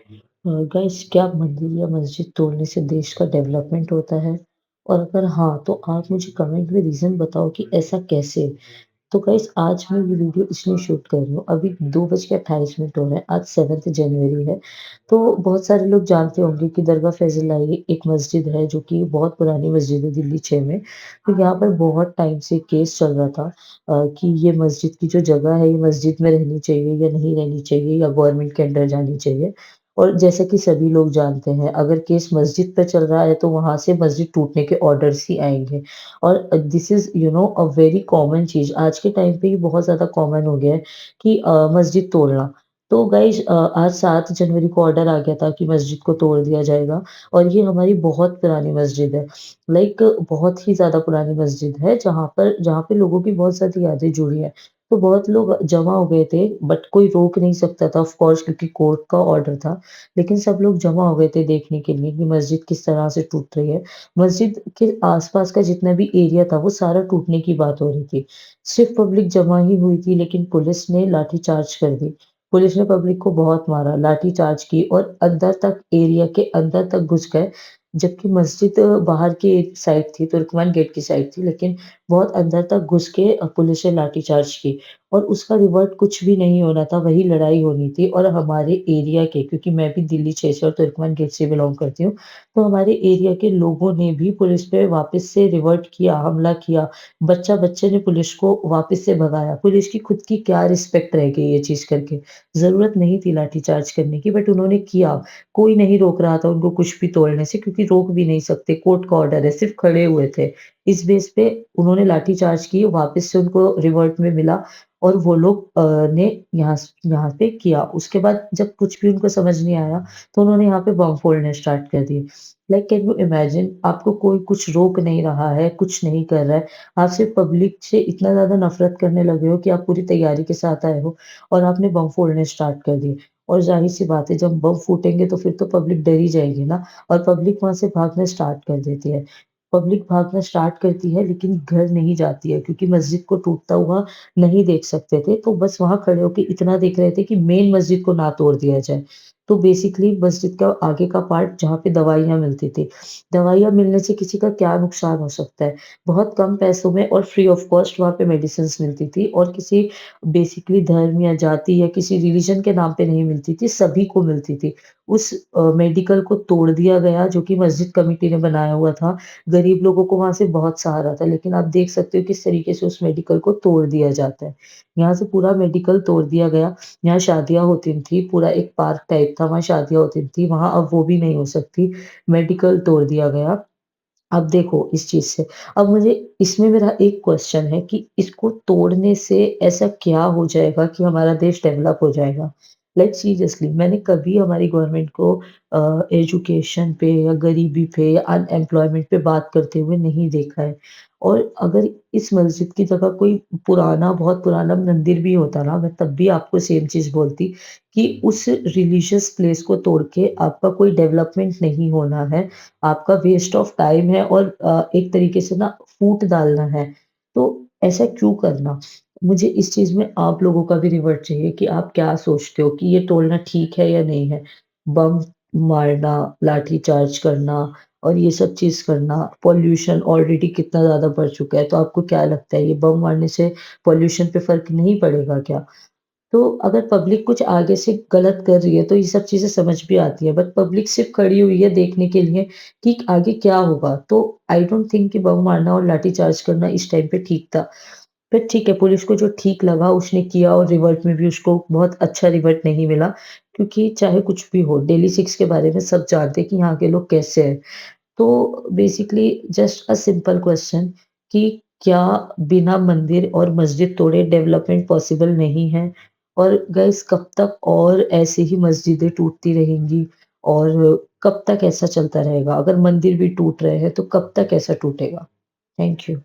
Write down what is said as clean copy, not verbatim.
Guys क्या मंदिर या मस्जिद तोड़ने से देश का डेवलपमेंट होता है? और अगर हाँ, तो आप मुझे कमेंट में रीज़न बताओ कि ऐसा कैसे? तो गाइस आज मैं ये वीडियो इसलिए शूट कर रही हूँ, अभी 2 बज के 28 मिनट हो रहे हैं, आज 7th जनवरी है। तो बहुत सारे लोग जानते होंगे कि दरगाह फ़ैज़ल एक मस्जिद है जो कि बहुत पुरानी मस्जिद है दिल्ली 6 में। तो यहाँ पर बहुत टाइम से केस चल रहा था कि ये मस्जिद की जो जगह है, ये मस्जिद में रहनी चाहिए या नहीं रहनी चाहिए या गवर्नमेंट के अंडर जानी चाहिए। और जैसा कि सभी लोग जानते हैं, अगर केस मस्जिद पे चल रहा है, तो वहाँ से मस्जिद टूटने के ऑर्डर्स ही आएँगे। और this is a very common चीज़ आज के टाइम पे ये बहुत ज़्यादा कॉमन हो गया है कि मस्जिद तोड़ना। तो गाइज़ आज 7 जनवरी को ऑर्डर आ गया था कि मस्जिद को तोड़ दिया जाएगा और ये हमारी बहुत पुरानी मस्जिद है। लाइक बहुत ही ज़्यादा पुरानी मस्जिद है जहाँ पे लोगों की बहुत सारी यादें जुड़ी हैं। तो बहुत लोग जमा हो गए थे बट कोई रोक नहीं सकता था ऑफ कोर्स क्योंकि कोर्ट का ऑर्डर था। लेकिन सब लोग जमा हो गए थे देखने के लिए कि मस्जिद किस तरह से टूट रही है। मस्जिद के आस-पास का जितना भी एरिया था वो सारा टूटने की बात हो रही थी। सिर्फ़ पब्लिक जमा ही हुई थी लेकिन पुलिस ने लाठीचार्ज कर दी। पुलिस ने पब्लिक को बहुत मारा, लाठीचार्ज की और अंदर तक एरिया के अंदर तक घुस गए। जबकि मस्जिद बाहर की एक साइड थी, तुर्कमान गेट की साइड थी लेकिन बहुत अंदर तक घुस के पुलिस ने लाठीचार्ज की और उसका रिवर्ट कुछ भी नहीं होना था, वही लड़ाई होनी थी और हमारे एरिया के क्योंकि मैं भी दिल्ली 6 से और तुर्कमान गेट से बिलॉन्ग करती हूँ, तो हमारे एरिया के लोगों ने भी पुलिस पे वापस से रिवर्ट किया, हमला किया। बच्चे ने पुलिस को वापस से भगाया। पुलिस की खुद की क्या रिस्पेक्ट रह गई ये चीज़ करके। ज़रूरत नहीं थी लाठीचार्ज करने की बट उन्होंने किया। कोई नहीं रोक रहा था उनको कुछ भी तोड़ने से क्योंकि रोक भी नहीं सकते, कोर्ट का ऑर्डर है, सिर्फ़ खड़े हुए थे। इस बेस पे उन्होंने लाठीचार्ज की, वापस से उनको रिवर्ट में मिला और वो लोग ने यहाँ पे किया। उसके बाद जब कुछ भी उनको समझ नहीं आया, तो उन्होंने यहाँ पे बम फोड़ने स्टार्ट कर दिए। लाइक कैन यू इमेजिन आपको कोई कुछ रोक नहीं रहा है, कुछ नहीं कर रहा है। आप सिर्फ़ पब्लिक से इतना ज़्यादा नफ़रत करने लगे हो कि आप पूरी तैयारी के साथ आए हो और आपने बम फोड़ने स्टार्ट कर दिए। और ज़ाहिर-सी बात है जब बम फूटेंगे तो फिर तो पब्लिक डर ही जाएगी ना और पब्लिक वहाँ से भागना स्टार्ट कर देती है। पब्लिक भागना स्टार्ट करती है लेकिन घर नहीं जाती है क्योंकि मस्जिद को टूटता हुआ नहीं देख सकते थे, तो बस वहाँ खड़े होके इतना देख रहे थे कि मेन मस्जिद को ना तोड़ दिया जाए। तो बेसिकली मस्जिद का आगे का पार्ट जहाँ पे दवाइयाँ मिलती थी, दवाइयाँ मिलने से किसी का क्या नुकसान हो सकता है? बहुत कम पैसों में और फ्री ऑफ कॉस्ट वहाँ पे मेडिसिन्स मिलती थी और किसी बेसिकली धर्म या जाति या किसी रिलिजन के नाम पे नहीं मिलती थी, सभी को मिलती थी। उस मेडिकल को तोड़ दिया गया जो कि मस्जिद कमिटी ने बनाया हुआ था। गरीब लोगों को वहाँ से बहुत सहारा था, लेकिन आप देख सकते हो किस तरीके से उस मेडिकल को तोड़ दिया जाता है। यहाँ से पूरा मेडिकल तोड़ दिया गया, यहाँ शादियाँ होती थी, पूरा एक पार्क टाइप था, वहाँ शादियाँ होती थी, वहाँ अब वो भी नहीं हो सकती, मेडिकल तोड़ दिया गया। अब देखो इस चीज़ से, अब मुझे इसमें मेरा एक क्वेश्चन है कि इसको तोड़ने से ऐसा क्या हो जाएगा कि हमारा देश डेवलप हो जाएगा? लाइक सीरियसली मैंने कभी हमारी गवर्नमेंट को एजुकेशन पे या गरीबी पे या अनएम्प्लॉयमेंट पे बात करते हुए नहीं देखा है। और अगर इस मस्जिद की जगह कोई बहुत पुराना मंदिर भी होता ना, मैं तब भी आपको सेम चीज़ बोलती कि उस रिलिजियस प्लेस को तोड़ के आपका कोई डेवलपमेंट नहीं होना है। आपका वेस्ट ऑफ टाइम है और एक तरीके से ना फूट डालना है। तो ऐसा क्यों करना? मुझे इस चीज़ में आप लोगों का भी रिवर्ट चाहिए कि आप क्या सोचते हो कि ये तोड़ना ठीक है या नहीं है? बम मारना, लाठी चार्ज करना और ये सब चीज़ करना, पॉल्यूशन ऑलरेडी कितना ज़्यादा बढ़ चुका है, तो आपको क्या लगता है ये बम मारने से पॉल्यूशन पे फ़र्क नहीं पड़ेगा क्या? तो अगर पब्लिक कुछ आगे से गलत कर रही है, तो ये सब चीज़ें समझ भी आती है, बट पब्लिक सिर्फ़ खड़ी हुई है देखने के लिए कि आगे क्या होगा। तो आई डोंट थिंक कि बम मारना और लाठीचार्ज करना इस टाइम पे ठीक था। फिर ठीक है, पुलिस को जो ठीक लगा उसने किया और रिवर्ट में भी उसको बहुत अच्छा रिवर्ट नहीं मिला, क्योंकि चाहे कुछ भी हो, डेली 6 के बारे में सब जानते हैं कि यहाँ के लोग कैसे हैं। तो basically just a simple question कि क्या बिना मंदिर और मस्जिद तोड़े डेवलपमेंट पॉसिबल नहीं है? और गाइस कब तक और ऐसे ही मस्जिदें टूटती रहेंगी और कब तक ऐसा चलता रहेगा? अगर मंदिर भी टूट रहे हैं तो कब तक ऐसा टूटेगा? Thank you.